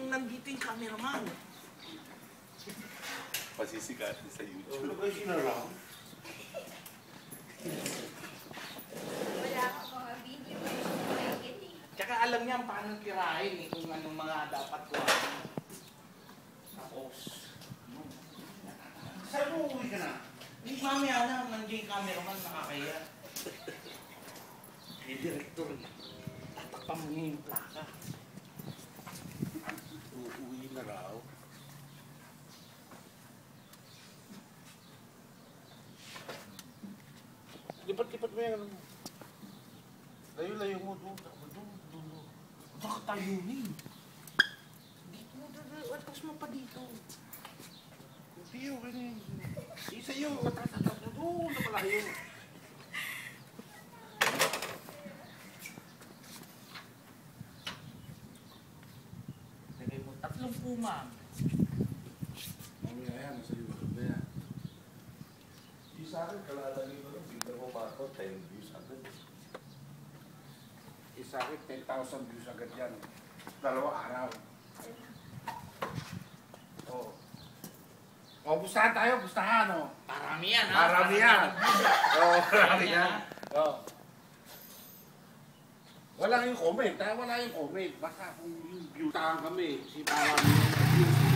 nandito yung cameraman. Pasisikat sa YouTube. Ano ba yung sinaraw? Wala ka mga video eh. Tsaka alam niya paano tirahin eh, kung anong mga dapat kuhain. Tapos, Saan mo uwi ka na? hindi mamaya na, nandiyan yung cameraman, nakakaya. Eh, director, tatakpan mo niya yung plaka. Uuwi na raw. Lipat-lipat mo yan. Layo-layo mo doon. Doon. Bakit tayo yun? Dito mo, atas mo pa dito. Hindi yun, ganyan. Isa yun, matatapos na doon na malayo. Lagay mo, 3 puma. Mamaya yan, nasa YouTube na yan. Di sa akin, kalalagay ko lang. Bigla ko mako, 10 views agad. Isa akin, 10,000 views agad yan. 2 araw. Oo. O, gustahan tayo, gustahan, o. Paramihan ha? Paramihan. Oo, paramihan. Oo. Wala yung comment, ha? Wala yung comment. Basta kung yung view tahan kami, si paramihan.